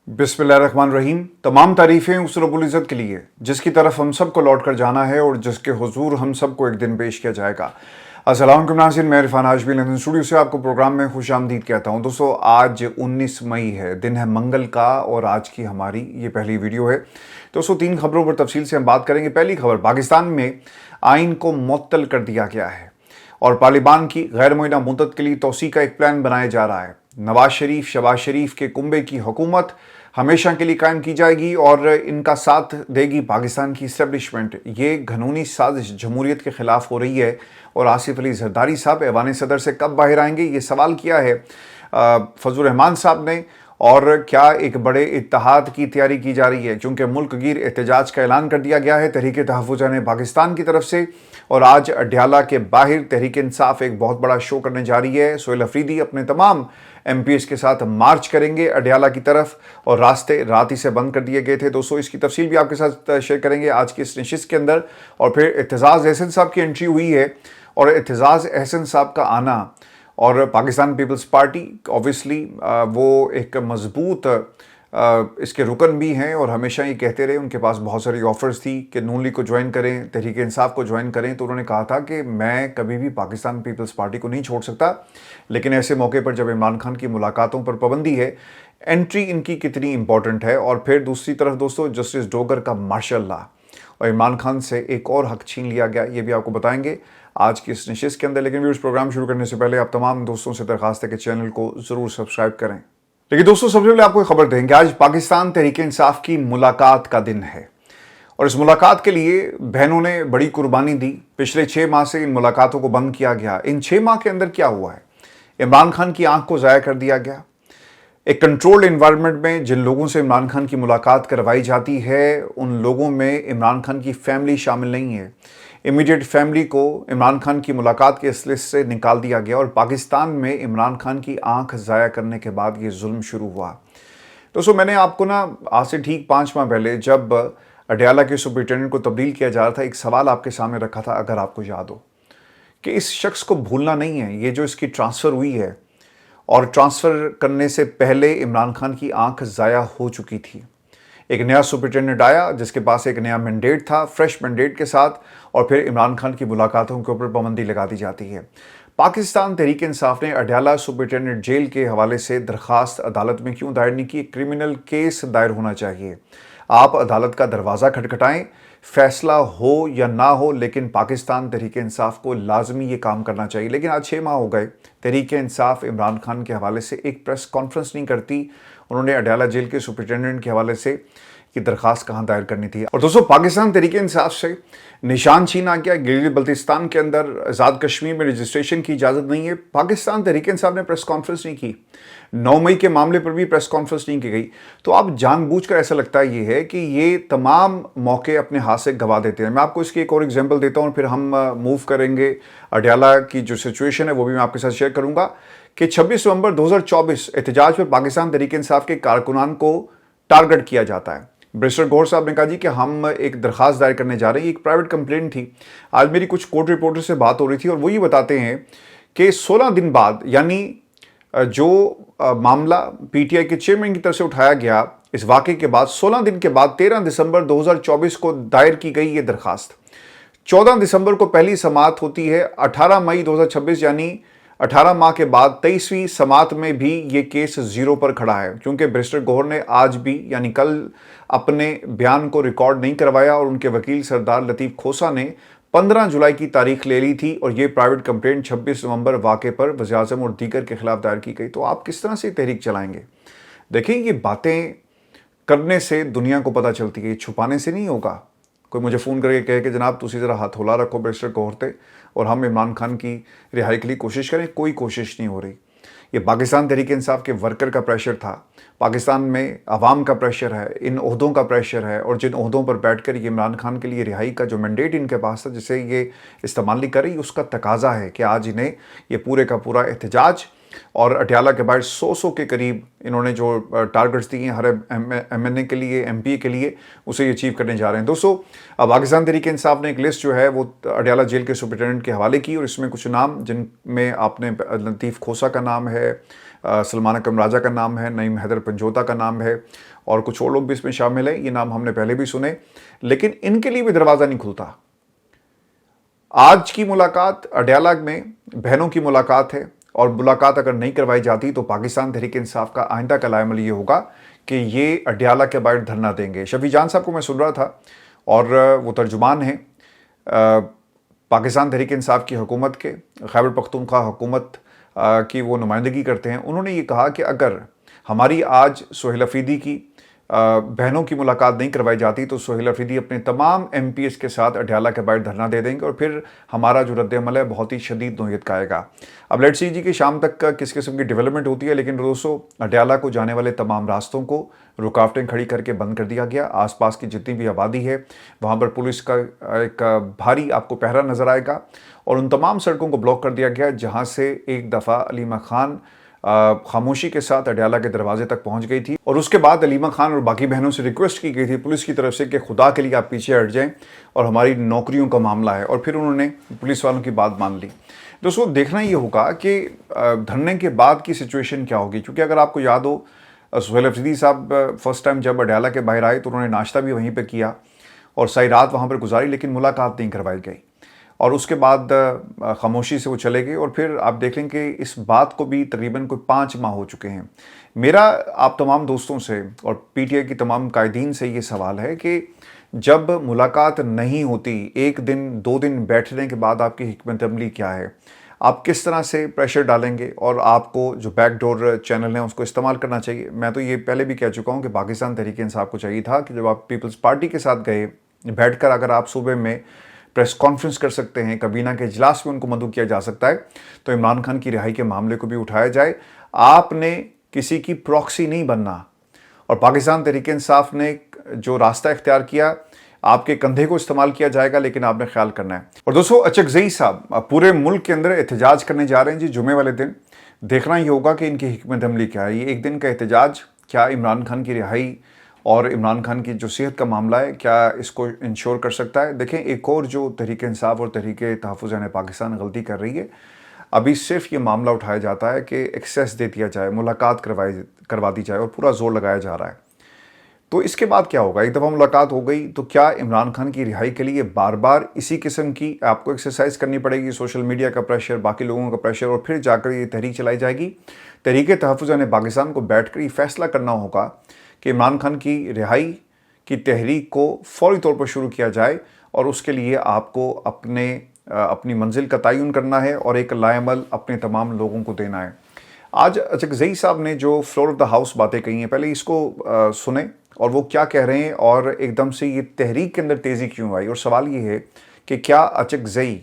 बिस्मिल्लाहिर्रहमानिर्रहीम। तमाम तारीफ़ें उस रब्बुल इज़्ज़त के लिए जिसकी तरफ हम सबको लौट कर जाना है और जिसके हुजूर हम सबको एक दिन पेश किया जाएगा। अस्सलाम वालेकुम नाज़रीन, मैं इरफान हाशमी लंदन स्टूडियो से आपको प्रोग्राम में खुशामदीद कहता हूँ। दोस्तों, आज 19 मई है, दिन है मंगल का और आज की हमारी ये पहली वीडियो है। दोस्तों, 3 खबरों पर तफसील से हम बात करेंगे। पहली खबर, पाकिस्तान में आइन को मुअत्तल कर दिया गया है और तालिबान की गैर मुअय्यना मुद्दत के लिए तोसी का एक प्लान बनाया जा रहा है। नवाज शरीफ, शहबाज शरीफ के कुंबे की हुकूमत हमेशा के लिए कायम की जाएगी और इनका साथ देगी पाकिस्तान की इस्टेब्लिशमेंट। ये घनूनी साजिश जमहूरियत के खिलाफ हो रही है और आसिफ अली जरदारी साहब ऐवान सदर से कब बाहर आएंगे, ये सवाल किया है फजल रहमान साहब ने। और क्या एक बड़े इत्तेहाद की तैयारी की जा रही है, क्योंकि मुल्क गिर एहतजाज का ऐलान कर दिया गया है तहरीक तहफ़्फ़ुज़ पाकिस्तान की तरफ से। और आज अड्याला के बाहर तहरीक इंसाफ एक बहुत बड़ा शो करने जा रही है। सोहेल अफरीदी अपने तमाम MPs के साथ मार्च करेंगे अड्याला की तरफ और रास्ते रात ही से बंद कर दिए गए थे। दोस्तों, इसकी तफसील भी आपके साथ शेयर करेंगे आज की इस नशिस्त के अंदर। और फिर एतजाज़ अहसन साहब की एंट्री हुई है और एतजाज़ अहसन साहब का आना और पाकिस्तान पीपल्स पार्टी ऑब्वियसली वो एक मजबूत इसके रुकन भी हैं और हमेशा ये कहते रहे, उनके पास बहुत सारी ऑफर्स थी कि नून लीग को ज्वाइन करें, तहरीक इंसाफ को ज्वाइन करें। तो उन्होंने कहा था कि मैं कभी भी पाकिस्तान पीपल्स पार्टी को नहीं छोड़ सकता। लेकिन ऐसे मौके पर जब इमरान खान की मुलाकातों पर पाबंदी है, एंट्री इनकी कितनी इंपॉर्टेंट है। और फिर दूसरी तरफ दोस्तों, जस्टिस डोगर का मार्शल लॉ और इमरान खान से एक और हक छीन लिया गया, ये भी आपको बताएंगे आज की इस नशिस्त के अंदर। लेकिन व्यूअर्स, प्रोग्राम शुरू करने से पहले आप तमाम दोस्तों से दरखास्त है कि चैनल को ज़रूर सब्सक्राइब करें। लेकिन दोस्तों, सबसे पहले आपको खबर देंगे, आज पाकिस्तान तहरीक इंसाफ की मुलाकात का दिन है और इस मुलाकात के लिए बहनों ने बड़ी कुर्बानी दी। पिछले 6 माह से इन मुलाकातों को बंद किया गया। इन 6 माह के अंदर क्या हुआ है? इमरान खान की आंख को ज़ाया कर दिया गया। एक कंट्रोल्ड इन्वायरमेंट में जिन लोगों से इमरान खान की मुलाकात करवाई जाती है, उन लोगों में इमरान खान की फैमिली शामिल नहीं है। इमीडिएट फैमिली को इमरान खान की मुलाकात के इस लिस्ट से निकाल दिया गया और पाकिस्तान में इमरान खान की आंख ज़ाया करने के बाद ये जुल्म शुरू हुआ। दोस्तों, मैंने आपको ना आज से ठीक 5 माह पहले जब अड्याला के सुपरिटेंडेंट को तब्दील किया जा रहा था, एक सवाल आपके सामने रखा था, अगर आपको याद हो, कि इस शख्स को भूलना नहीं है। ये जो इसकी ट्रांसफ़र हुई है और ट्रांसफ़र करने से पहले इमरान खान की आंख ज़ाया हो चुकी थी। एक नया सुपरिटेंडेंट आया जिसके पास एक नया मैंडेट था, फ्रेश मैंडेट के साथ, और फिर इमरान खान की मुलाकातों के ऊपर पाबंदी लगा दी जाती है। पाकिस्तान तहरीक इंसाफ ने अड्याला सुपरिटेंडेंट जेल के हवाले से दरखास्त अदालत में क्यों दायर नहीं की? क्रिमिनल केस दायर होना चाहिए। आप अदालत का दरवाज़ा खटखटाएं, फैसला हो या ना हो, लेकिन पाकिस्तान तहरीक इंसाफ को लाजमी ये काम करना चाहिए। लेकिन आज 6 माह हो गए, तहरीक इंसाफ इमरान खान के हवाले से एक प्रेस कॉन्फ्रेंस नहीं करती। उन्होंने अड्याला जेल के सुपरिटेंडेंट के हवाले से कि दरखास्त कहाँ दायर करनी थी। और दोस्तों, पाकिस्तान तहरीक इंसाफ से निशान छीना गया। गिलगित बल्तिस्तान के अंदर आज़ाद कश्मीर में रजिस्ट्रेशन की इजाज़त नहीं है। पाकिस्तान तहरीक इंसाफ ने प्रेस कॉन्फ्रेंस नहीं की। 9 मई के मामले पर भी प्रेस कॉन्फ्रेंस नहीं की गई। तो अब जानबूझकर ऐसा लगता है ये है कि ये तमाम मौके अपने हाथ से गवा देते हैं। मैं आपको इसकी एक और एग्जाम्पल देता हूँ, फिर हम मूव करेंगे। अड्याला की जो सिचुएशन है वो भी मैं आपके साथ शेयर करूँगा कि 26 नवंबर 2024 एहतजाज पर पाकिस्तान तहरीक इंसाफ के कारकुनान को टारगेट किया जाता है। बैरिस्टर गौहर साहब ने कहा जी कि हम एक दरखास्त दायर करने जा रहे हैं। एक प्राइवेट कंप्लेंट थी। आज मेरी कुछ कोर्ट रिपोर्टर से बात हो रही थी और वो ये बताते हैं कि 16 दिन बाद, यानी जो मामला PTI के चेयरमैन की तरफ से उठाया गया, इस वाक़े के बाद 16 दिन के बाद 13 दिसंबर 2024 को दायर की गई ये दरखास्त। 14 दिसंबर को पहली समाअत होती है। 18 मई 2026 यानी 18 माह के बाद 23वीं समाअत में भी ये केस 0 पर खड़ा है, क्योंकि बैरिस्टर गौहर ने आज भी यानी कल अपने बयान को रिकॉर्ड नहीं करवाया और उनके वकील सरदार लतीफ़ खोसा ने 15 जुलाई की तारीख ले ली थी और ये प्राइवेट कंप्लेंट 26 नवंबर वाक़े पर वज़ीर-ए-आज़म और दीगर के खिलाफ दायर की गई। तो आप किस तरह से तहरीक चलाएंगे? देखिए, ये बातें करने से दुनिया को पता चलती है, छुपाने से नहीं होगा। कोई मुझे फ़ोन करके कहे कि जनाब तुसी ज़रा हथौला रखो बैरिस्टर गौहर ते और हम इमरान खान की रिहाई के लिए कोशिश करें, कोई कोशिश नहीं हो रही। ये पाकिस्तान तहरीक इंसाफ के वर्कर का प्रेशर था, पाकिस्तान में अवाम का प्रेशर है, इन ओहदों का प्रेशर है और जिन ओहदों पर बैठकर ये इमरान खान के लिए रिहाई का जो मैंडेट इनके पास था, जिसे ये इस्तेमाल नहीं कर रही, उसका तकाजा है कि आज इन्हें ये पूरे का पूरा एहतजाज और अड्याला के बाहर 100 के करीब इन्होंने जो टारगेट्स दिए हैं हर MNA के लिए, MP के लिए, उसे अचीव करने जा रहे हैं। दोस्तों, अब पाकिस्तान तहरीक इंसाफ ने एक लिस्ट जो है वो अड्याला जेल के सुपरिटेंडेंट के हवाले की और इसमें कुछ नाम जिनमें आपने लतीफ़ खोसा का नाम है, सलमान अकरम राजा का नाम है, नईम हैदर पंजोता का नाम है और कुछ और लोग भी इसमें शामिल हैं। ये नाम हमने पहले भी सुने, लेकिन इनके लिए भी दरवाज़ा नहीं खुलता। आज की मुलाकात अडयाला में बहनों की मुलाकात है और मुलाकात अगर नहीं करवाई जाती तो पाकिस्तान तहरीक इंसाफ का आइंदा का लाएमल ये होगा कि ये अडयाला के बाहर धरना देंगे। शफी जान साहब को मैं सुन रहा था और वो तर्जुमान हैं पाकिस्तान तहरीक इंसाफ की हुकूमत के, खैबर पख्तूनख्वा हुकूमत की वो नुमाइंदगी करते हैं। उन्होंने ये कहा कि अगर हमारी आज सोहेल अफरीदी की बहनों की मुलाकात नहीं करवाई जाती तो सोहेल अफरीदी अपने तमाम MPs के साथ अडयाला के बाहर धरना दे देंगे और फिर हमारा जो रद्द-ए-अमल है बहुत ही शदीद नोयत का आएगा। अब लेट्स सी जी कि शाम तक का किस किस्म की डेवलपमेंट होती है, लेकिन दोस्तों अडयाला को जाने वाले तमाम रास्तों को रुकावटें खड़ी करके बंद कर दिया गया। आसपास की जितनी भी आबादी है वहाँ पर पुलिस का एक भारी आपको पहरा नजर आएगा और उन तमाम सड़कों को ब्लॉक कर दिया गया जहाँ से एक दफ़ा अलीमा खान खामोशी के साथ अडयाला के दरवाजे तक पहुंच गई थी और उसके बाद अलीमा खान और बाकी बहनों से रिक्वेस्ट की गई थी पुलिस की तरफ से कि खुदा के लिए आप पीछे हट जाएं और हमारी नौकरियों का मामला है, और फिर उन्होंने पुलिस वालों की बात मान ली। दोस्तों देखना ये होगा कि धरने के बाद की सिचुएशन क्या होगी, क्योंकि अगर आपको याद हो सोहेल अफरीदी साहब फर्स्ट टाइम जब अडयाला के बाहर आए तो उन्होंने नाश्ता भी वहीं पर किया और सारी रात वहाँ पर गुजारी, लेकिन मुलाकात नहीं करवाई गई और उसके बाद खामोशी से वो चले गए। और फिर आप देख लें कि इस बात को भी तकरीबन कोई 5 माह हो चुके हैं। मेरा आप तमाम दोस्तों से और PTI की तमाम कायदीन से ये सवाल है कि जब मुलाकात नहीं होती, 1 दिन 2 दिन बैठने के बाद आपकी हिकमत अमली क्या है, आप किस तरह से प्रेशर डालेंगे और आपको जो बैकडोर चैनल है उसको इस्तेमाल करना चाहिए। मैं तो ये पहले भी कह चुका हूँ कि पाकिस्तान तहरीक इंसाफ को चाहिए था कि जब आप पीपल्स पार्टी के साथ गए, बैठकर अगर आप सूबे में प्रेस कॉन्फ्रेंस कर सकते हैं, कबीना के इजलास में उनको मदऊ किया जा सकता है, तो इमरान खान की रिहाई के मामले को भी उठाया जाए। आपने किसी की प्रॉक्सी नहीं बनना और पाकिस्तान तहरीक इंसाफ ने जो रास्ता इख्तियार किया, आपके कंधे को इस्तेमाल किया जाएगा, लेकिन आपने ख्याल करना है। और दोस्तों अचकजई साहब पूरे मुल्क के अंदर एहतजाज करने जा रहे हैं जी जुमे वाले दिन। देखना ही होगा कि इनकी हिकमत अमली क्या है। ये 1 दिन का एहतजाज क्या इमरान खान की रिहाई और इमरान खान की जो सेहत का मामला है क्या इसको इंश्योर कर सकता है। देखें, एक और जो तहरीक इंसाफ और तहरीक तहफ़्फ़ुज़ पाकिस्तान गलती कर रही है, अभी सिर्फ ये मामला उठाया जाता है कि एक्सेस दे दिया जाए, मुलाकात करवा दी जाए और पूरा जोर लगाया जा रहा है। तो इसके बाद क्या होगा? एक दफ़ा मुलाकात हो गई तो क्या इमरान खान की रिहाई के लिए बार बार इसी किस्म की आपको एक्सरसाइज करनी पड़ेगी, सोशल मीडिया का प्रेशर, बाकी लोगों का प्रेशर, और फिर जाकर ये तहरीक चलाई जाएगी? तहरीक तहफ़्फ़ुज़ पाकिस्तान को बैठ कर ये फैसला करना होगा कि इमरान खान की रिहाई की तहरीक को फौरी तौर पर शुरू किया जाए और उसके लिए आपको अपनी मंजिल का तयन करना है और एक लाएमल अपने तमाम लोगों को देना है। आज अचकजई साहब ने जो फ्लोर ऑफ द हाउस बातें कही हैं, पहले इसको सुने और वो क्या कह रहे हैं और एकदम से ये तहरीक के अंदर तेज़ी क्यों आई। और सवाल ये है कि क्या अचकजई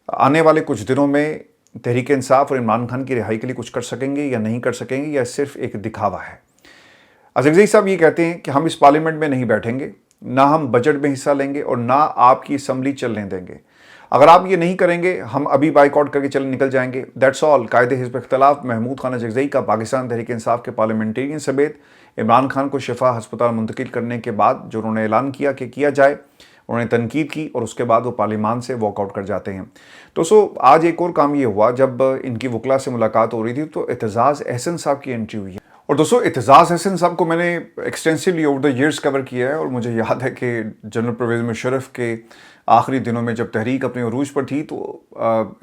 आने वाले कुछ दिनों में तहरीक इंसाफ और इमरान खान की रिहाई के लिए कुछ कर सकेंगे या नहीं कर सकेंगे, या सिर्फ एक दिखावा है। अचकजई साहब ये कहते हैं कि हम इस पार्लियामेंट में नहीं बैठेंगे, ना हम बजट में हिस्सा लेंगे और ना आपकी असम्बली चलने देंगे। अगर आप ये नहीं करेंगे हम अभी बाइकआउट करके निकल जाएंगे, दैट्स ऑल। कायदे हिज़्ब इख्तिलाफ महमूद खान अचकजई का पाकिस्तान तहरीक इंसाफ के पार्लियामेंटेरियन समेत इमरान खान को शिफा हस्पताल मुंतकिल करने के बाद जो उन्होंने ऐलान किया कि किया जाए, उन्होंने तनकीद की और उसके बाद वो पार्लियामान से वॉकआउट कर जाते हैं। दोस्तों आज एक और काम ये हुआ, जब इनकी वकला से मुलाकात हो रही थी तो एतजाज़ अहसन साहब की एंट्री हुई है। और दोस्तों एतजाज़ अहसन साहब को मैंने extensively over the years cover किया है और मुझे याद है कि जनरल परवेज़ मुशर्रफ के आखिरी दिनों में जब तहरीक अपने अरूज पर थी तो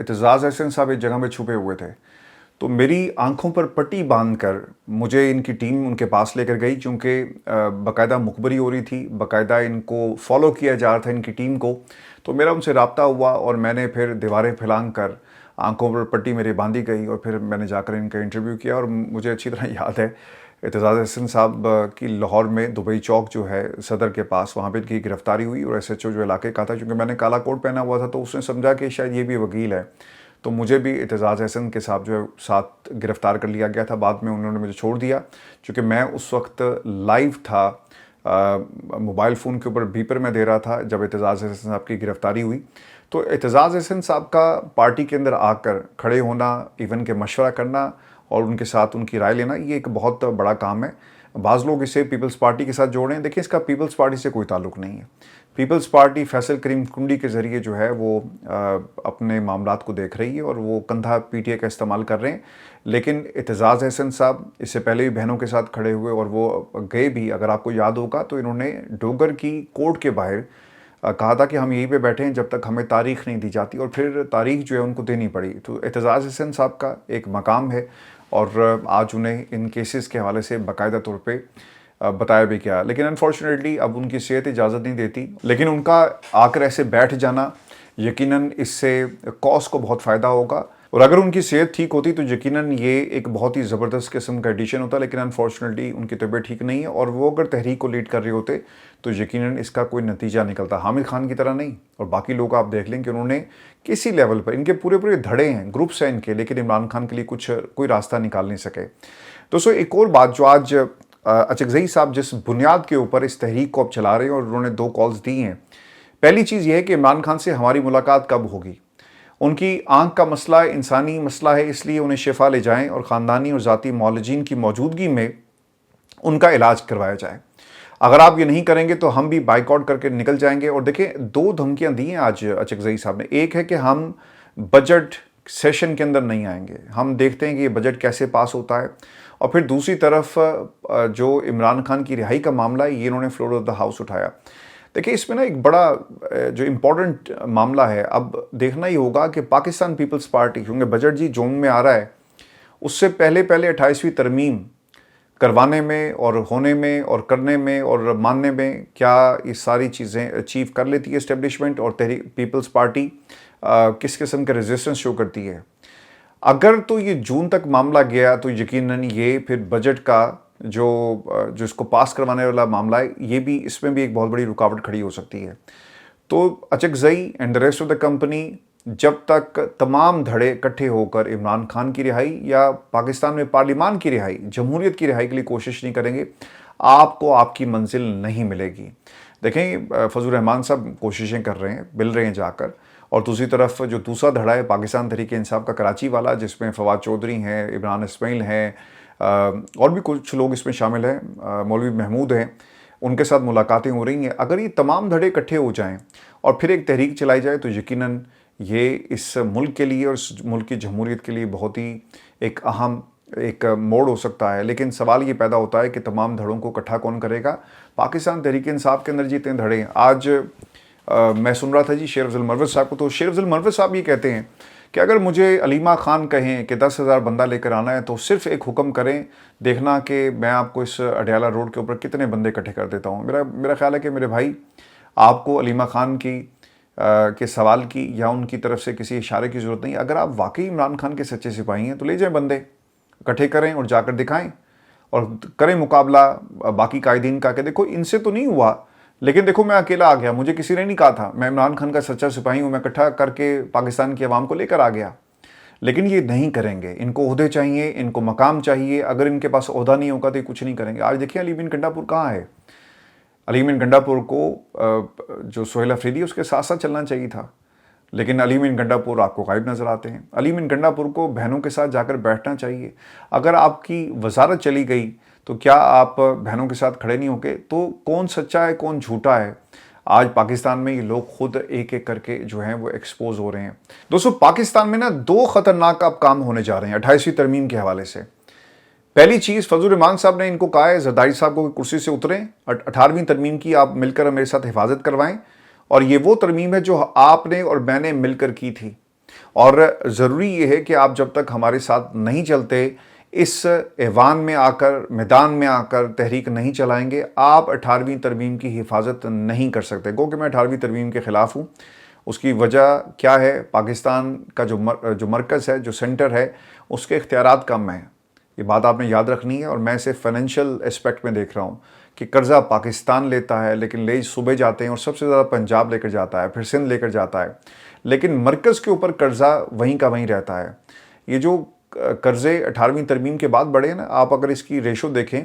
एतजाज़ अहसन साहब एक जगह में छुपे हुए थे, तो मेरी आंखों पर पट्टी बांधकर मुझे इनकी टीम उनके पास लेकर गई, क्योंकि बाकायदा मुखबरी हो रही थी, बाकायदा इनको फॉलो किया जा रहा था इनकी टीम को। तो मेरा उनसे रब्ता हुआ और मैंने फिर दीवारें फैलांग कर आंखों पर पट्टी मेरी बांधी गई और फिर मैंने जाकर इनका इंटरव्यू किया। और मुझे अच्छी तरह याद है एतजाज़ अहसन साहब की लाहौर में दुबई चौक जो है सदर के पास, वहाँ पे इनकी गिरफ्तारी हुई और SHO जो इलाके का था, क्योंकि मैंने काला कोट पहना हुआ था तो उसने समझा कि शायद ये भी वकील है, तो मुझे भी एतजाज़ अहसन के साथ जो है साथ गिरफ़्तार कर लिया गया था। बाद में उन्होंने मुझे छोड़ दिया क्योंकि मैं उस वक्त लाइव था, मोबाइल फ़ोन के ऊपर बीपर में दे रहा था जब एतजाज़ अहसन साहब की गिरफ़्तारी हुई। तो एतजाज़ अहसन साहब का पार्टी के अंदर आकर खड़े होना, इवन के मशवरा करना और उनके साथ उनकी राय लेना, ये एक बहुत बड़ा काम है। बाज़ लोग इसे पीपल्स पार्टी के साथ जोड़ रहे हैं। देखिए, इसका पीपल्स पार्टी से कोई ताल्लुक नहीं है। पीपल्स पार्टी फैसल करीम कुंडी के ज़रिए जो है वो अपने मामलात को देख रही है और वो कंधा पीटीए का इस्तेमाल कर रहे हैं। लेकिन एतजाज़ अहसन साहब इससे पहले भी बहनों के साथ खड़े हुए और वो गए भी, अगर आपको याद होगा तो इन्होंने डोगर की कोर्ट के बाहर कहा था कि हम यहीं पे बैठे हैं जब तक हमें तारीख नहीं दी जाती, और फिर तारीख जो है उनको देनी पड़ी। तो एतजाज़ अहसन साहब का एक मकाम है और आज उन्हें इन केसेस के हवाले से बाकायदा तौर पे बताया भी क्या। लेकिन अनफॉर्चुनेटली अब उनकी सेहत इजाज़त नहीं देती। लेकिन उनका आकर ऐसे बैठ जाना, यकीनन इससे कॉज को बहुत फ़ायदा होगा, और अगर उनकी सेहत ठीक होती तो यकीनन ये एक बहुत ही ज़बरदस्त किस्म का एडिशन होता। लेकिन अनफॉर्चुनेटली उनकी तबीयत ठीक नहीं है, और वो अगर तहरीक को लीड कर रहे होते तो यकीनन इसका कोई नतीजा निकलता। हामिद खान की तरह नहीं, और बाकी लोग आप देख लें कि उन्होंने किसी लेवल पर, इनके पूरे पूरे धड़े हैं, ग्रुप्स हैं इनके, लेकिन इमरान खान के लिए कोई रास्ता निकाल नहीं सके। दोस्तों, एक और बात जो आज अचकज़ई साहब जिस बुनियाद के ऊपर इस तहरीक को अब चला रहे हैं, और उन्होंने 2 कॉल्स दी हैं। पहली चीज़ यह है कि इमरान खान से हमारी मुलाकात कब होगी। उनकी आंख का मसला इंसानी मसला है, इसलिए उन्हें शिफा ले जाएं और ख़ानदानी और ज़ाती मौलजीन की मौजूदगी में उनका इलाज करवाया जाए। अगर आप ये नहीं करेंगे तो हम भी बाइकआउट करके निकल जाएंगे। और देखिए, 2 धमकियां दी हैं आज अचकज़ई साहब ने। एक है कि हम बजट सेशन के अंदर नहीं आएंगे, हम देखते हैं कि ये बजट कैसे पास होता है। और फिर दूसरी तरफ जो इमरान खान की रिहाई का मामला है, ये इन्होंने फ्लोर ऑफ द हाउस उठाया। देखिए, इसमें ना एक बड़ा जो इम्पोर्टेंट मामला है, अब देखना ही होगा कि पाकिस्तान पीपल्स पार्टी, क्योंकि बजट जी जून में आ रहा है, उससे पहले 28वीं तरमीम करवाने में और होने में और करने में और मानने में क्या ये सारी चीज़ें अचीव कर लेती है इस्टेब्लिशमेंट, और तहरीक पीपल्स पार्टी किस किस्म के रेजिस्टेंस शो करती है। अगर तो ये जून तक मामला गया तो यकीनन ये फिर बजट का जो इसको पास करवाने वाला मामला है, ये भी, इसमें भी एक बहुत बड़ी रुकावट खड़ी हो सकती है। तो Achakzai and the rest of the company जब तक तमाम धड़े इकट्ठे होकर इमरान खान की रिहाई या पाकिस्तान में पार्लिमान की रिहाई, जमहूरियत की रिहाई के लिए कोशिश नहीं करेंगे, आपको आपकी मंजिल नहीं मिलेगी। देखें, फजल रहमान साहब कोशिशें कर रहे हैं, मिल रहे हैं जाकर, और दूसरी तरफ जो दूसरा धड़ा है पाकिस्तान तहरीक इंसाफ का कराची वाला, जिसमें फवाद चौधरी हैं, इमरान इस्माइल हैं, और भी कुछ लोग इसमें शामिल हैं, मौलवी महमूद हैं, उनके साथ मुलाकातें हो रही हैं। अगर ये तमाम धड़े इकट्ठे हो जाएं और फिर एक तहरीक चलाई जाए तो यकीनन ये इस मुल्क के लिए और इस मुल्क की जमहूरियत के लिए बहुत ही एक अहम एक मोड़ हो सकता है। लेकिन सवाल ये पैदा होता है कि तमाम धड़ों को इकट्ठा कौन करेगा। पाकिस्तान तहरीक इंसाफ के अंदर जितने धड़े हैं, आज मैं सुन रहा था जी शेर अफजल मरवत साहब को, तो शेर अफजल मरवत साहब ये कहते हैं कि अगर मुझे अलीमा खान कहें कि 10,000 बंदा लेकर आना है तो सिर्फ एक हुक्म करें, देखना कि मैं आपको इस अडयाला रोड के ऊपर कितने बंदे इकट्ठे कर देता हूँ। मेरा ख्याल है कि मेरे भाई, आपको अलीमा खान के सवाल की या उनकी तरफ से किसी इशारे की ज़रूरत नहीं। अगर आप वाकई इमरान खान के सच्चे सिपाही हैं तो ले जाएं, बंदे इकट्ठे करें और जाकर दिखाएं और करें मुकाबला बाकी कायदीन का कि देखो इनसे तो नहीं हुआ, लेकिन देखो मैं अकेला आ गया, मुझे किसी ने नहीं कहा था, मैं इमरान खान का सच्चा सिपाही हूँ, मैं इकट्ठा करके पाकिस्तान की आवाम को लेकर आ गया। लेकिन ये नहीं करेंगे, इनको ओहदे चाहिए, इनको मकाम चाहिए। अगर इनके पास ओहदा नहीं होगा तो ये कुछ नहीं करेंगे। आज देखिए अली बिन गंडापुर कहाँ है। अली बिन गंडापुर को जो सोहेल अफरीदी उसके साथ साथ चलना चाहिए था, लेकिन अली बिन गंडापुर आपको गायब नज़र आते हैं। अली बिन गंडापुर को बहनों के साथ जाकर बैठना चाहिए। अगर आपकी वजारत चली गई तो क्या आप बहनों के साथ खड़े नहीं होंगे? तो कौन सच्चा है कौन झूठा है, आज पाकिस्तान में ये लोग खुद एक एक करके जो हैं वो एक्सपोज हो रहे हैं। दोस्तों, पाकिस्तान में ना 2 खतरनाक अब काम होने जा रहे हैं 28वीं तरमीम के हवाले से। पहली चीज़, फजल रहमान साहब ने इनको कहा है जरदारी साहब को कुर्सी से उतरें, 18वीं तरमीम की आप मिलकर मेरे साथ हिफाजत करवाएं, और ये वो तरमीम है जो आपने और मैंने मिलकर की थी। और ज़रूरी ये है कि आप जब तक हमारे साथ नहीं चलते, इस ऐवान में आकर, मैदान में आकर तहरीक नहीं चलाएंगे, आप 18वीं तरमीम की हिफाजत नहीं कर सकते। गो कि मैं 18वीं तरमीम के ख़िलाफ़ हूँ। उसकी वजह क्या है? पाकिस्तान का जो मरकज़ है, जो सेंटर है, उसके इख्तियारात कम हैं। ये बात आपने याद रखनी है। और मैं इसे फाइनेंशियल एस्पेक्ट में देख रहा हूँ कि कर्ज़ा पाकिस्तान लेता है, लेकिन ले सूबे जाते हैं और सबसे ज़्यादा पंजाब लेकर जाता है, फिर सिंध लेकर जाता है, लेकिन मरकज़ के ऊपर कर्ज़ा वहीं का वहीं रहता है। ये जो कर्ज़े 18वीं तरमीम के बाद बढ़े ना, आप अगर इसकी रेशो देखें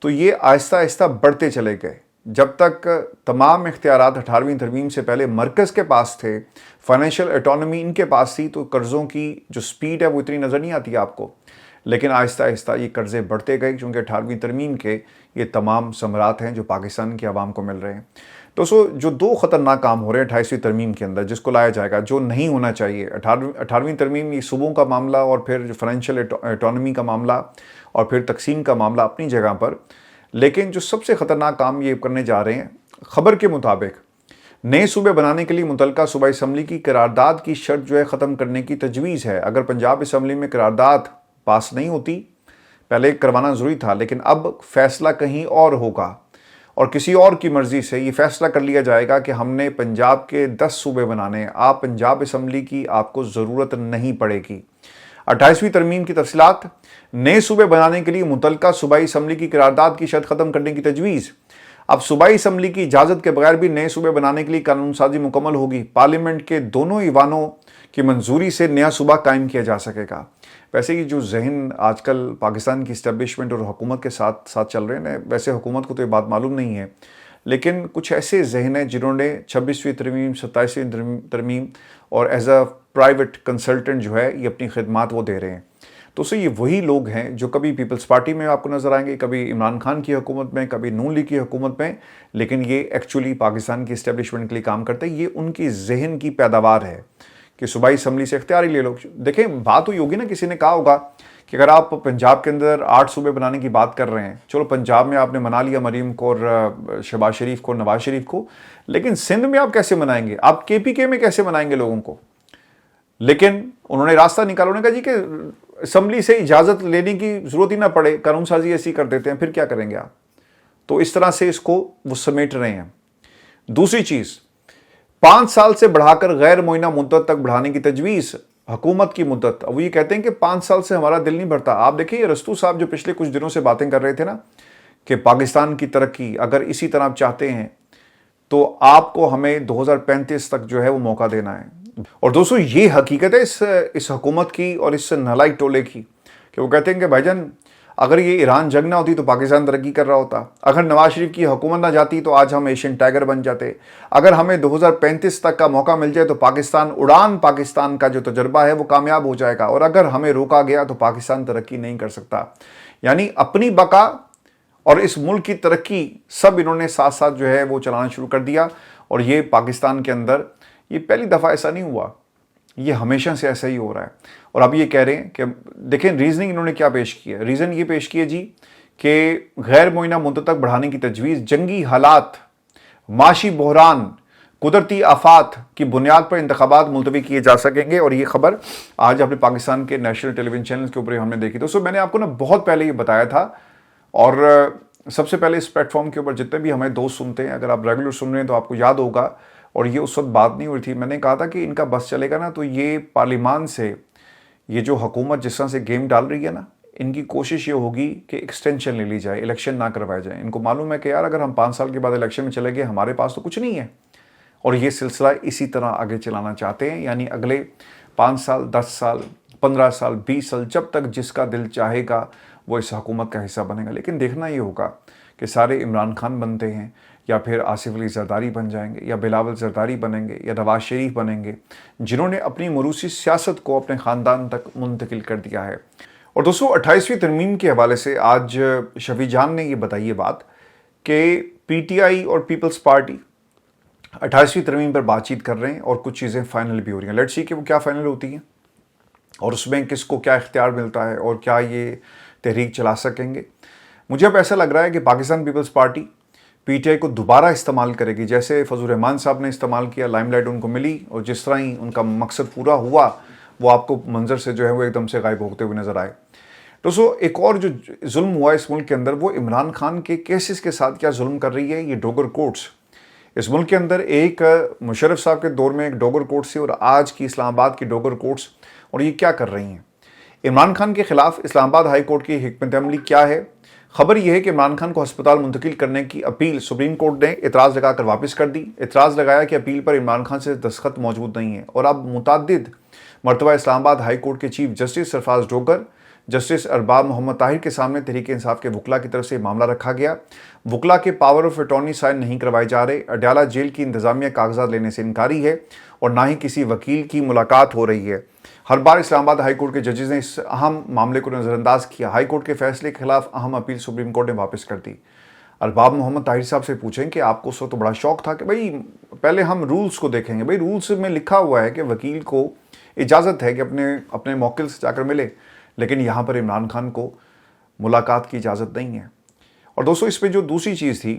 तो ये आहिस्ता आहिस्ता बढ़ते चले गए। जब तक तमाम इख्तियारात 18वीं तरमीम से पहले मरकज़ के पास थे, फाइनेंशियल ऑटोनॉमी इनके पास थी, तो कर्ज़ों की जो स्पीड है वो इतनी नज़र नहीं आती आपको। लेकिन आहिस्ता आहिस्ता ये कर्जे बढ़ते गए, क्योंकि 18वीं तरमीम के ये तमाम समरात हैं जो पाकिस्तान की आवाम को मिल रहे हैं। दोस्तों, जो दो ख़तरनाक काम हो रहे हैं 28वीं तरमीम के अंदर, जिसको लाया जाएगा, जो नहीं होना चाहिए। 18वीं तरमीम, ये सूबों का मामला और फिर जो फाइनेंशियल एटॉनमी का मामला और फिर तकसीम का मामला अपनी जगह पर, लेकिन जो सबसे ख़तरनाक काम ये करने जा रहे हैं, ख़बर के मुताबिक नए सूबे बनाने के लिए मुतलका सूबाई असम्बली की करारदाद की शर्त जो है ख़त्म करने की तजवीज़ है। अगर पंजाब असम्बली में करारदाद पास नहीं होती, पहले करवाना ज़रूरी था, लेकिन अब फैसला कहीं और होगा और किसी और की मर्ज़ी से ये फैसला कर लिया जाएगा कि हमने पंजाब के 10 सूबे बनाने। आप पंजाब असम्बली की आपको ज़रूरत नहीं पड़ेगी। 28वीं तरमीम की तफसीलात, नए सूबे बनाने के लिए मुतलका सूबाई असम्बली की करारदाद की शर्त ख़त्म करने की तजवीज़। अब सूबाई असम्बली की इजाज़त के बगैर भी नए सूबे बनाने के लिए कानून साजी मुकम्मल होगी। पार्लियामेंट के दोनों ईवानों की मंजूरी से नया सूबा कायम किया जा सकेगा। वैसे ही जो जहन आजकल पाकिस्तान की इस्टेब्लिशमेंट और हुकूमत के साथ साथ चल रहे हैं, वैसे हुकूमत को तो ये बात मालूम नहीं है, लेकिन कुछ ऐसे जहन हैं जिन्होंने 26वीं तरमीम, 27वीं तरमीम और एज अ प्राइवेट कंसल्टेंट जो है ये अपनी खिदमात वो दे रहे हैं। तो ये वही लोग हैं जो कभी पीपल्स पार्टी में आपको नज़र आएंगे, कभी इमरान खान की हुकूमत में, कभी नून लीग की हुकूमत में, लेकिन ये एक्चुअली पाकिस्तान की इस्टेब्लिशमेंट के लिए काम करते हैं। ये उनकी जहन की पैदावार है कि सूबाई असम्बली से इख्तियार ही ले लो। देखें, बात हुई होगी ना, किसी ने कहा होगा कि अगर आप पंजाब के अंदर 8 सूबे बनाने की बात कर रहे हैं, चलो पंजाब में आपने मना लिया मरीम को और शहबाज शरीफ को, नवाज शरीफ को, लेकिन सिंध में आप कैसे मनाएंगे? आप KPK में कैसे मनाएंगे लोगों को? लेकिन उन्होंने रास्ता निकाला, उन्होंने कहा जी कि असम्बली से इजाज़त लेने की ज़रूरत ही ना पड़े, कानून साजी ऐसी कर देते हैं, फिर क्या करेंगे आप? तो इस तरह से इसको वो समेट रहे हैं। दूसरी चीज़, 5 साल से बढ़ाकर गैर मुअय्यना मुद्दत तक बढ़ाने की तजवीज़, हुकूमत की मुद्दत। अब ये कहते हैं कि 5 साल से हमारा दिल नहीं भरता। आप देखिए, रस्तू साहब जो पिछले कुछ दिनों से बातें कर रहे थे ना कि पाकिस्तान की तरक्की अगर इसी तरह आप चाहते हैं तो आपको हमें 2035 तक जो है वो मौका देना है। और दोस्तों, ये हकीकत है इस हुकूमत की और इस नालायक टोले की कि वो कहते हैं कि भाईजान, अगर ये ईरान जंग ना होती तो पाकिस्तान तरक्की कर रहा होता, अगर नवाज शरीफ की हुकूमत ना जाती तो आज हम एशियन टाइगर बन जाते, अगर हमें 2035 तक का मौका मिल जाए तो पाकिस्तान का जो तजर्बा है वो कामयाब हो जाएगा, और अगर हमें रोका गया तो पाकिस्तान तरक्की नहीं कर सकता। यानी अपनी बका और इस मुल्क की तरक्की सब इन्होंने साथ साथ जो है वो चलाना शुरू कर दिया। और ये पाकिस्तान के अंदर ये पहली दफ़ा ऐसा नहीं हुआ, ये हमेशा से ऐसा ही हो रहा है। और अब ये कह रहे हैं कि देखें रीजनिंग इन्होंने क्या पेश किया। रीज़न ये पेश किया जी कि गैर मुअय्यना मुद्दत तक बढ़ाने की तजवीज़ जंगी हालात, माशी बहरान, कुदरती आफात की बुनियाद पर इंतखाबात मुलतवी किए जा सकेंगे। और ये खबर आज अपने पाकिस्तान के नेशनल टेलीविजन चैनल के ऊपर हमने देखी। दोस्तों, मैंने आपको ना बहुत पहले ये बताया था, और सबसे पहले इस प्लेटफॉर्म के ऊपर जितने भी हमें दोस्त सुनते हैं, अगर आप रेगुलर सुन रहे हैं तो आपको याद होगा, और ये उस वक्त बात नहीं हुई थी। मैंने कहा था कि इनका बस चलेगा ना तो ये पार्लियामान से ये जो हुकूमत जिस तरह से गेम डाल रही है ना, इनकी कोशिश ये होगी कि एक्सटेंशन ले ली जाए, इलेक्शन ना करवाए जाए। इनको मालूम है कि यार अगर हम 5 साल के बाद इलेक्शन में चले गए, हमारे पास तो कुछ नहीं है, और ये सिलसिला इसी तरह आगे चलाना चाहते हैं। यानी अगले 5 साल, 10 साल, 15 साल, 20 साल, जब तक जिसका दिल चाहेगा वो इस हुकूमत का हिस्सा बनेगा। लेकिन देखना ये होगा कि सारे इमरान खान बनते हैं, या फिर आसिफ अली जरदारी बन जाएंगे, या बिलावल जरदारी बनेंगे, या नवाज शरीफ बनेंगे, जिन्होंने अपनी मरूसी सियासत को अपने ख़ानदान तक मुंतकिल कर दिया है। और दोस्तों, 28वीं तरमीम के हवाले से आज शफी जान ने ये बताई है बात कि PTI और पीपल्स पार्टी 28वीं तरमीम पर बातचीत कर रहे हैं और कुछ चीज़ें फाइनल भी हो रही हैं। लेट्स सी कि वो क्या फाइनल होती हैं और उसमें किसको क्या इख्तियार मिलता है और क्या ये तहरीक चला सकेंगे। मुझे अब ऐसा लग रहा है कि पाकिस्तान पीपल्स पार्टी PTI को दोबारा इस्तेमाल करेगी, जैसे फजल रहमान साहब ने इस्तेमाल किया, लाइमलाइट उनको मिली, और जिस तरह ही उनका मकसद पूरा हुआ वो आपको मंजर से जो है वो एकदम से गायब होते हुए नजर आए। दोस्तों, एक और जो जुल्म हुआ इस मुल्क के अंदर, वो इमरान खान के केसेस के साथ क्या जुल्म कर रही है ये डोगर कोर्ट्स। इस मुल्क के अंदर एक मुशर्रफ साहब के दौर में एक डोगर कोर्ट्स थी, और आज की इस्लामाबाद की डोगर कोर्ट्स, और ये क्या कर रही हैं। इमरान खान के खिलाफ इस्लामाबाद हाई कोर्ट की हिकमत अमली क्या है। खबर यह है कि इमरान खान को अस्पताल मुंतकिल करने की अपील सुप्रीम कोर्ट ने एतराज़ लगाकर वापस कर दी। एतराज़ लगाया कि अपील पर इमरान खान से दस्तखत मौजूद नहीं है, और अब मुतअद्दिद मरतबा इस्लामाबाद हाई कोर्ट के chief justice Sarfraz Dogar, justice Arbab Mohammad Tahir के सामने तहरीक इंसाफ के वकला की तरफ से मामला रखा गया। वकला के पावर ऑफ अटॉर्नी साइन नहीं करवाए जा रहे। अडयाला जेल की इंतजामिया कागजात लेने से इनकारी है, और ना ही किसी वकील की मुलाकात हो रही है। हर बार इस्लामाबाद हाई कोर्ट के जजेस ने इस अहम मामले को नज़रअंदाज किया। हाई कोर्ट के फैसले के खिलाफ अहम अपील सुप्रीम कोर्ट ने वापस कर दी। अरबाब मोहम्मद ताहिर साहब से पूछें कि आपको उस वक्त तो बड़ा शौक था कि भाई पहले हम रूल्स को देखेंगे। भाई रूल्स में लिखा हुआ है कि वकील को इजाज़त है कि अपने मौकिल से जाकर मिले, लेकिन यहाँ पर इमरान खान को मुलाकात की इजाज़त नहीं है। और दोस्तों, इस पर जो दूसरी चीज़ थी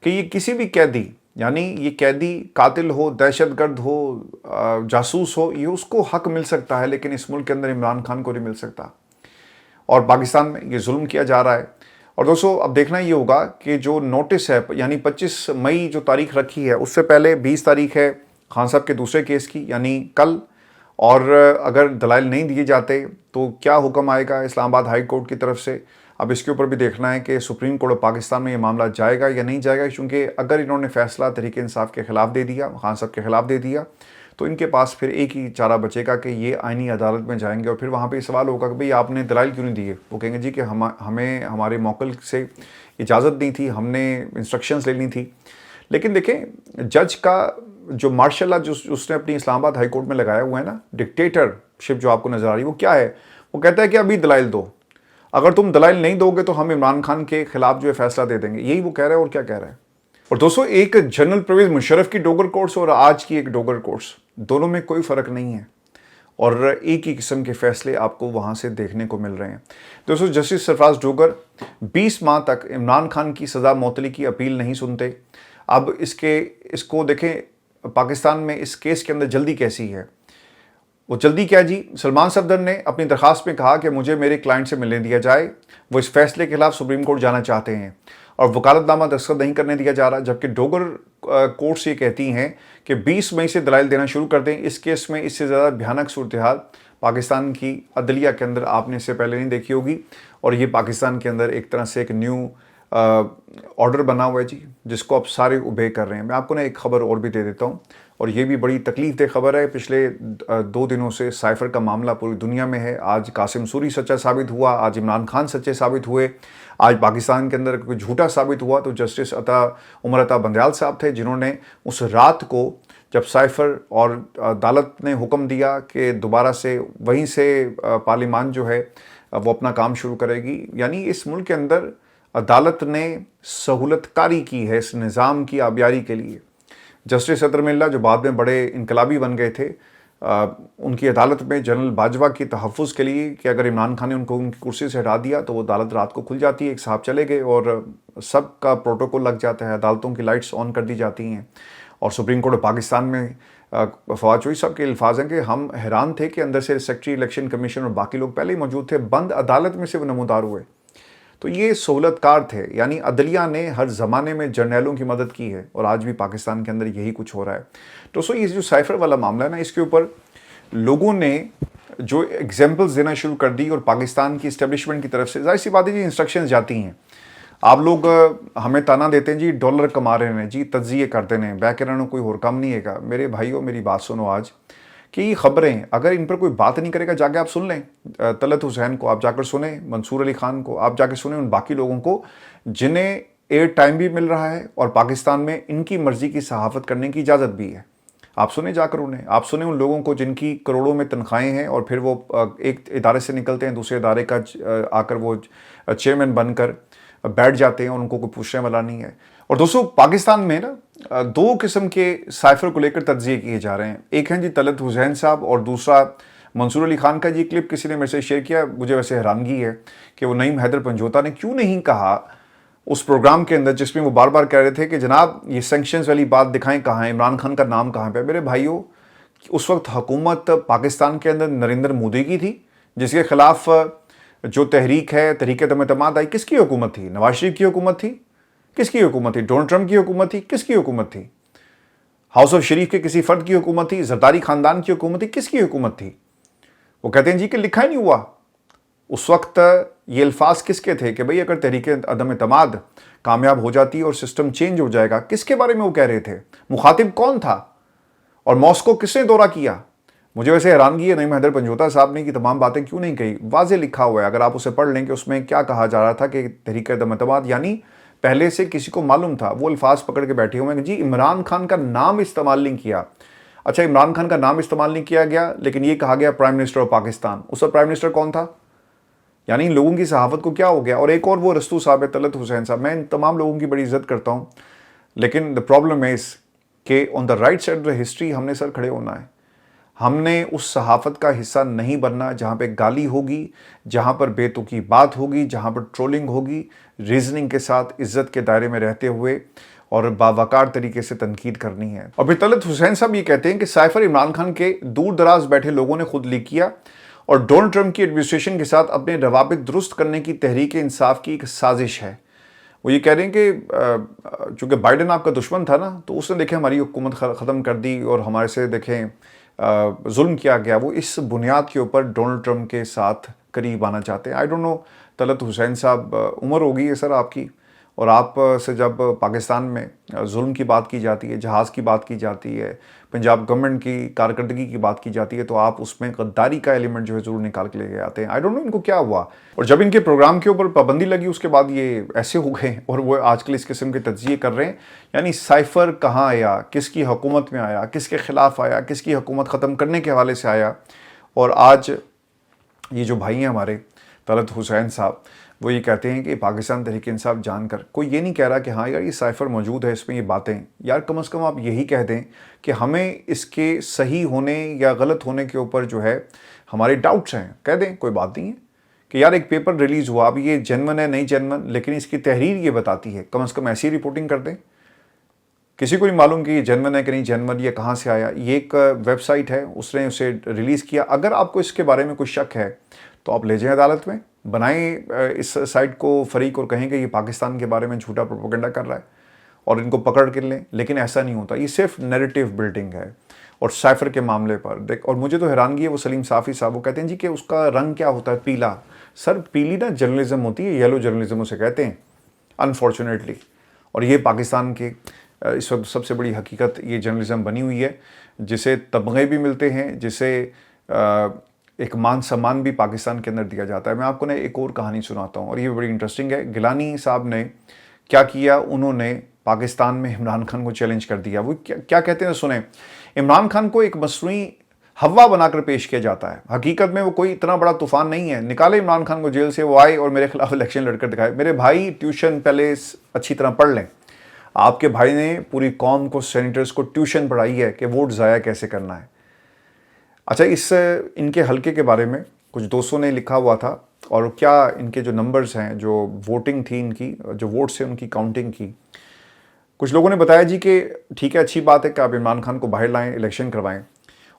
कि ये किसी भी कैदी, यानी ये कैदी कातिल हो, दहशतगर्द हो, जासूस हो, ये उसको हक मिल सकता है, लेकिन इस मुल्क के अंदर इमरान खान को नहीं मिल सकता। और पाकिस्तान में ये जुल्म किया जा रहा है। और दोस्तों, अब देखना ये होगा कि जो नोटिस है, यानी 25 मई जो तारीख रखी है, उससे पहले 20 तारीख है खान साहब के दूसरे केस की, यानी कल। और अगर दलाइल नहीं दिए जाते तो क्या हुक्म आएगा इस्लामाबाद हाई कोर्ट की तरफ से। अब इसके ऊपर भी देखना है कि सुप्रीम कोर्ट ऑफ पाकिस्तान में ये मामला जाएगा या नहीं जाएगा, क्योंकि अगर इन्होंने फैसला तहरीक इंसाफ के खिलाफ दे दिया, खान साहब के खिलाफ दे दिया, तो इनके पास फिर एक ही चारा बचेगा कि ये आईनी अदालत में जाएंगे। और फिर वहाँ पे सवाल होगा कि भाई आपने दलाइल क्यों नहीं दिए। वो कहेंगे जी कि हमें हमारे मौकिल से इजाज़त नहीं थी, हमने इंस्ट्रक्शंस लेनी थी। लेकिन देखें, जज का जो मार्शल लॉ जो उसने अपनी इस्लामाबाद हाई कोर्ट में लगाया हुआ है ना, डिक्टेटरशिप जो आपको नज़र आ रही है, वो क्या है? वो कहता है कि अभी दलाइल दो, अगर तुम दलाइल नहीं दोगे तो हम इमरान खान के खिलाफ जो है फैसला दे देंगे। यही वो कह रहा है। और क्या कह रहा है? और दोस्तों, एक जनरल परवेज मुशर्रफ की डोगर कोर्ट्स और आज की एक डोगर कोर्ट्स, दोनों में कोई फ़र्क नहीं है और एक ही किस्म के फैसले आपको वहाँ से देखने को मिल रहे हैं। दोस्तों, जस्टिस सरफराज डोगर 20 माह तक इमरान खान की सज़ा मौतली की अपील नहीं सुनते। अब इसको देखें, पाकिस्तान में इस केस के अंदर जल्दी कैसी है। वो जल्दी क्या जी, सलमान सफदर ने अपनी दरखास्त में कहा कि मुझे मेरे क्लाइंट से मिलने दिया जाए। वो इस फैसले के खिलाफ सुप्रीम कोर्ट जाना चाहते हैं और वकालतनामा दस्तखत नहीं करने दिया जा रहा, जबकि डोगर कोर्ट्स ये कहती हैं कि 20 मई से दलाइल देना शुरू कर दें। इस केस में इससे ज़्यादा भयानक सूरत हाल पाकिस्तान की अदलिया के अंदर आपने इससे पहले नहीं देखी होगी। और ये पाकिस्तान के अंदर एक तरह से एक न्यू ऑर्डर बना हुआ है जी, जिसको आप सारे उबे कर रहे हैं। मैं आपको ना एक खबर और भी दे देता हूँ, और ये भी बड़ी तकलीफ दह खबर है। पिछले 2 दिनों से साइफर का मामला पूरी दुनिया में है। आज कासिम सूरी सच्चा साबित हुआ, आज इमरान खान सच्चे साबित हुए, आज पाकिस्तान के अंदर कोई झूठा साबित हुआ तो जस्टिस उमर अता बंदयाल साहब थे, जिन्होंने उस रात को जब साइफर और अदालत ने हुक्म दिया कि दोबारा से वहीं से पार्लियामान जो है वो अपना काम शुरू करेगी, यानी इस मुल्क के अंदर अदालत ने सहूलतकारी की है इस निज़ाम की आबियारी के लिए। जस्टिस सदर मिल्ला, जो बाद में बड़े इनकलाबी बन गए थे, उनकी अदालत में जनरल बाजवा की तहफ़्फ़ुज़ के लिए कि अगर इमरान खान ने उनको उनकी कुर्सी से हटा दिया तो वो अदालत रात को खुल जाती है। एक साहब चले गए और सबका प्रोटोकॉल लग जाता है, अदालतों की लाइट्स ऑन कर दी जाती हैं। और सुप्रीम कोर्ट ऑफ पाकिस्तान में फवाद चौधरी साहब के अल्फाज हैं कि हम हैरान थे कि अंदर से सेक्रेटरी इलेक्शन कमीशन और बाकी लोग पहले ही मौजूद थे, बंद अदालत में से वो नमूदार हुए। तो ये सहूलतकार थे, यानी अदलिया ने हर ज़माने में जर्नैलों की मदद की है और आज भी पाकिस्तान के अंदर यही कुछ हो रहा है। तो ये जो साइफर वाला मामला है ना, इसके ऊपर लोगों ने जो एग्जाम्पल्स देना शुरू कर दी और पाकिस्तान की इस्टेब्लिशमेंट की तरफ से जाहिर सी बात है जी, इंस्ट्रक्शंस जाती हैं। आप लोग हमें ताना देते हैं जी डॉलर कमा रहे हैं जी, तज्जिए करते हैं, बैकग्राउंड कोई और काम नहीं है। मेरे भाइयों, मेरी बात सुनो आज कि ये खबरें अगर इन पर कोई बात नहीं करेगा, जाके आप सुन लें तलत हुसैन को, आप जाकर सुने मंसूर अली खान को, आप जाकर सुने उन बाकी लोगों को जिन्हें एयर टाइम भी मिल रहा है और पाकिस्तान में इनकी मर्जी की सहाफ़त करने की इजाज़त भी है। आप सुने जाकर उन्हें, आप सुने उन लोगों को जिनकी करोड़ों में तनख्वाहें हैं और फिर वो एक इदारे से निकलते हैं, दूसरे इदारे का आकर वो चेयरमैन बनकर बैठ जाते हैं और उनको कोई पूछने वाला नहीं है। और दोस्तों, पाकिस्तान में ना 2 किस्म के साइफर को लेकर तज्जिए किए जा रहे हैं। एक हैं जी तलत हुसैन साहब और दूसरा मंसूर अली खान का। जी क्लिप किसी ने मेरे से शेयर किया, मुझे वैसे हैरानगी है कि वो नईम हैदर पंजोता ने क्यों नहीं कहा उस प्रोग्राम के अंदर जिसमें वो बार बार कह रहे थे कि जनाब ये सैंक्शंस वाली बात दिखाएं, कहाँ है इमरान खान का नाम, कहाँ पे। मेरे भाइयों, उस वक्त हुकूमत पाकिस्तान के अंदर नरेंद्र मोदी की थी, जिसके खिलाफ जो तहरीक है, तहरीक तमाद आई, किसकी हुकूमत थी? नवाज शरीफ की हुकूमत थी? किसकी हुकूमत थी? डोनाल्ड ट्रंप की हुकूमत थी? किसकी हुकूमत थी? हाउस ऑफ शरीफ के किसी फर्द की हुकूमत थी? जरदारी खानदान की हुकूमत थी? किसकी हुकूमत थी? वो कहते हैं जी कि लिखा ही नहीं हुआ। उस वक्त ये अल्फाज किसके थे कि भाई अगर तहरीक अदम एतमाद कामयाब हो जाती और सिस्टम चेंज हो जाएगा? किसके बारे में वो कह रहे थे? मुखातिब कौन था? और मॉस्को किसने दौरा किया? मुझे वैसे हैरानगी है नईम हैदर पंजोता साहब ने कि तमाम बातें क्यों नहीं कही। वाज़े लिखा हुआ है, अगर आप उसे पढ़ लें कि उसमें क्या कहा जा रहा था कि तहरीक अदम एतमाद, यानी पहले से किसी को मालूम था, वो अल्फाज पकड़ के बैठे हुए हैं जी इमरान खान का नाम इस्तेमाल नहीं किया। अच्छा, इमरान खान का नाम इस्तेमाल नहीं किया गया, लेकिन ये कहा गया प्राइम मिनिस्टर ऑफ पाकिस्तान। उस वक्त प्राइम मिनिस्टर कौन था? यानी इन लोगों की सहाफत को क्या हो गया? और एक और वो रस्तू साहब है, तलत हुसैन साहब, मैं इन तमाम लोगों की बड़ी इज्जत करता हूँ, लेकिन द प्रॉब्लम इज कि on the right side of the history हमने सर खड़े होना है। हमने उस सहाफत का हिस्सा नहीं बनना जहाँ पे गाली होगी, जहाँ पर बेतुकी बात होगी, जहाँ पर ट्रोलिंग होगी, रीजनिंग के साथ इज्जत के दायरे में रहते हुए और बावकार तरीके से तनकीद करनी है। और फिर तलत हुसैन साहब ये कहते हैं कि साइफर इमरान खान के दूर दराज बैठे लोगों ने खुद लीक किया और डोनाल्ड ट्रंप की एडमिनिस्ट्रेशन के साथ अपने रवाबित दुरुस्त करने की तहरीक इंसाफ की एक साजिश है। वो ये कह रहे हैं कि चूंकि बाइडेन आपका दुश्मन था ना, तो उसने देखें हमारी हुकूमत ख़त्म कर दी और हमारे से देखें जुल्म किया गया। वो इस बुनियाद के ऊपर डोनाल्ड ट्रंप के साथ करीब आना चाहते हैं। I don't know Talat Hussain साहब, उम्र होगी है सर आपकी, और आप से जब पाकिस्तान में जुल्म की बात की जाती है, जहाज़ की बात की जाती है, पंजाब गवर्नमेंट की कारकर्दगी की बात की जाती है, तो आप उसमें गद्दारी का एलिमेंट जो है ज़रूर निकाल के लेके आते हैं। आई डोंट नो इनको क्या हुआ, और जब इनके प्रोग्राम के ऊपर पाबंदी लगी उसके बाद ये ऐसे हो गए और वो आजकल इस किस्म के तज्जिए कर रहे हैं। यानी साइफर कहाँ आया, किसकी हुकूमत में आया, किसके खिलाफ आया, किसकी हुकूमत ख़त्म करने के हवाले से आया, और आज ये जो भाई हैं हमारे तलत हुसैन साहब, वो ये कहते हैं कि पाकिस्तान तहरीक इंसाफ जानकर, कोई ये नहीं कह रहा कि हाँ यार ये साइफर मौजूद है, इसमें ये बातें, यार कम से कम आप यही कह दें कि हमें इसके सही होने या गलत होने के ऊपर जो है हमारे डाउट्स हैं, कह दें, कोई बात नहीं है कि यार एक पेपर रिलीज़ हुआ, अब ये जेन्युइन है नहीं जेन्युइन, लेकिन इसकी तहरीर ये बताती है, कम से कम ऐसी रिपोर्टिंग कर दें। किसी को नहीं मालूम कि ये जेन्युइन है कि नहीं जेन्युइन, ये कहाँ से आया, ये एक वेबसाइट है उसने उसे रिलीज़ किया। अगर आपको इसके बारे में कुछ शक है तो आप ले जाएं अदालत में, बनाएं इस साइट को फरीक और कहें कि ये पाकिस्तान के बारे में झूठा प्रोपेगेंडा कर रहा है और इनको पकड़ के लें। लेकिन ऐसा नहीं होता, ये सिर्फ नैरेटिव बिल्डिंग है। और साइफर के मामले पर देख, और मुझे तो हैरानगी है वो सलीम साफ़ी साहब, वो कहते हैं जी कि उसका रंग क्या होता है, पीला। सर पीली ना जर्नलिज्म होती है, येलो जर्नलिज्म उसे कहते हैं अनफॉर्चुनेटली। और ये पाकिस्तान के इस वक्त सबसे बड़ी हकीकत ये जर्नलिज्म बनी हुई है, जिसे तमगे भी मिलते हैं, जिसे एक मान सम्मान भी पाकिस्तान के अंदर दिया जाता है। मैं आपको ना एक और कहानी सुनाता हूँ और ये बड़ी इंटरेस्टिंग है। गिलानी साहब ने क्या किया, उन्होंने पाकिस्तान में इमरान खान को चैलेंज कर दिया। वो क्या कहते हैं सुने, इमरान खान को एक मसनूई हवा बनाकर पेश किया जाता है, हकीकत में वो कोई इतना बड़ा तूफान नहीं है। निकाले इमरान खान को जेल से, वो आए और मेरे खिलाफ इलेक्शन लड़कर दिखाए। मेरे भाई ट्यूशन पहले अच्छी तरह पढ़ लें। आपके भाई ने पूरी कौम को, सेनेटर्स को ट्यूशन पढ़ाई है कि वोट ज़ाया कैसे करना है। अच्छा, इस इनके हलके के बारे में कुछ दोस्तों ने लिखा हुआ था, और क्या इनके जो नंबर्स हैं, जो वोटिंग थी इनकी, जो वोट्स हैं उनकी काउंटिंग की, कुछ लोगों ने बताया जी कि ठीक है, अच्छी बात है कि आप इमरान खान को बाहर लाएं, इलेक्शन करवाएं,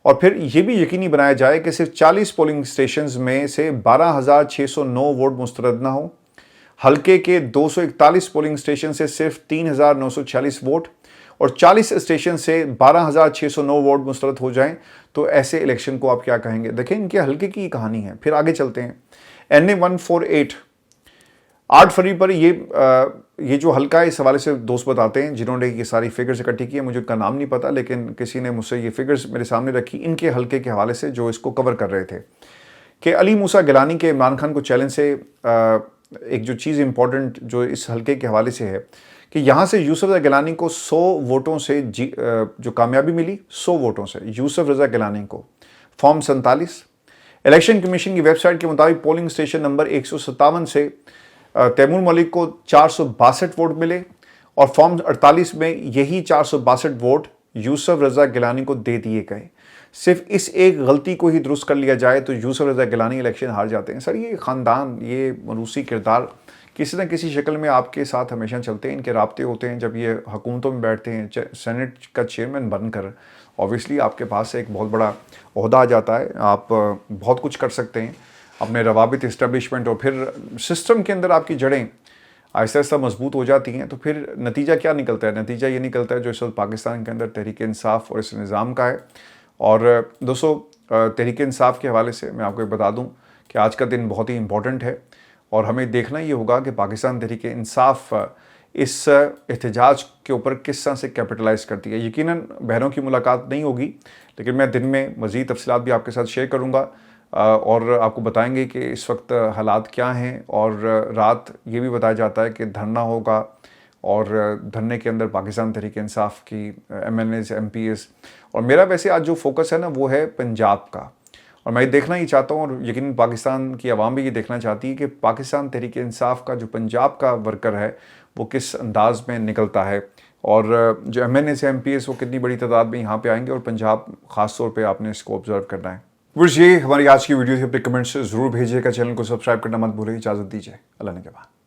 और फिर ये भी यकीनी बनाया जाए कि सिर्फ 40 पोलिंग स्टेशंस में से 12,609 वोट मुस्तरद ना हो, हलके के 241 पोलिंग स्टेशन से सिर्फ 3,946 वोट और 40 स्टेशन से 12,609 वोट मुस्तरद हो जाएं, तो ऐसे इलेक्शन को आप क्या कहेंगे? देखें, इनके हलके की कहानी है। फिर आगे चलते हैं। NA 148 8 फरवरी पर ये जो हल्का है, इस हवाले से दोस्त बताते हैं जिन्होंने ये सारी फिगर्स इकट्ठी की है, मुझे उनका नाम नहीं पता, लेकिन किसी ने मुझसे ये फिगर्स मेरे सामने रखी इनके हल्के के हवाले से जो इसको कवर कर रहे थे, कि अली मूसा गिलानी के इमरान खान को चैलेंज से एक जो चीज़ इंपॉर्टेंट जो इस हल्के के हवाले से है कि यहाँ से यूसुफ रज़ा गिलानी को 100 वोटों से जो कामयाबी मिली, 100 वोटों से यूसुफ रज़ा गिलानी को। फॉर्म 47 इलेक्शन कमीशन की वेबसाइट के मुताबिक पोलिंग स्टेशन नंबर 157 से तैमूर मलिक को 462 वोट मिले और फॉर्म 48 में यही 462 वोट यूसुफ रज़ा गिलानी को दे दिए गए। सिर्फ इस एक गलती को ही दुरुस्त कर लिया जाए तो यूसुफ रज़ा गिलानी इलेक्शन हार जाते हैं। सर ये ख़ानदान, ये मरूसी किरदार किसी न किसी शक्ल में आपके साथ हमेशा चलते हैं, इनके राब्ते होते हैं। जब ये हुकूमतों में बैठते हैं, सेनेट का चेयरमैन बनकर, ऑब्वियसली आपके पास एक बहुत बड़ा ओहदा आ जाता है, आप बहुत कुछ कर सकते हैं अपने रवाबित इस्टेब्लिशमेंट, और फिर सिस्टम के अंदर आपकी जड़ें आहिस्ता आहिस्ता मजबूत हो जाती हैं। तो फिर नतीजा क्या निकलता है? नतीजा ये निकलता है जो इस वक्त पाकिस्तान के अंदर तहरीक इंसाफ और इस निज़ाम का है। और दोस्तों, तहरीक इंसाफ के हवाले से मैं आपको बता दूं कि आज का दिन बहुत ही इम्पोर्टेंट है और हमें देखना ये होगा कि पाकिस्तान तहरीक इंसाफ इस एहतजाज के ऊपर किस तरह से कैपिटलाइज़ करती है। यकीनन बहनों की मुलाकात नहीं होगी, लेकिन मैं दिन में मज़ीद तफसीलात भी आपके साथ शेयर करूँगा और आपको बताएंगे कि इस वक्त हालात क्या हैं। और रात ये भी बताया जाता है कि धरना होगा और धरने के अंदर पाकिस्तान तहरीक इंसाफ की MNAs MPs। और मेरा वैसे आज जो फोकस है ना वो है पंजाब का, और मैं देखना ही चाहता हूँ और यकीनन पाकिस्तान की आवाम भी ये देखना चाहती है कि पाकिस्तान तहरीक इंसाफ का जो पंजाब का वर्कर है वो किस अंदाज में निकलता है, और जो MNAs MPs वो कितनी बड़ी तादाद में यहाँ पे आएंगे, और पंजाब खास तौर पे आपने इसको ऑब्जर्व करना है। ये हमारी आज की वीडियो से अपने कमेंट्स जरूर भेजिएगा, चैनल को सब्सक्राइब करना मत भूलिए। इजाज़त दीजिए, अल्लाह ने के बाद।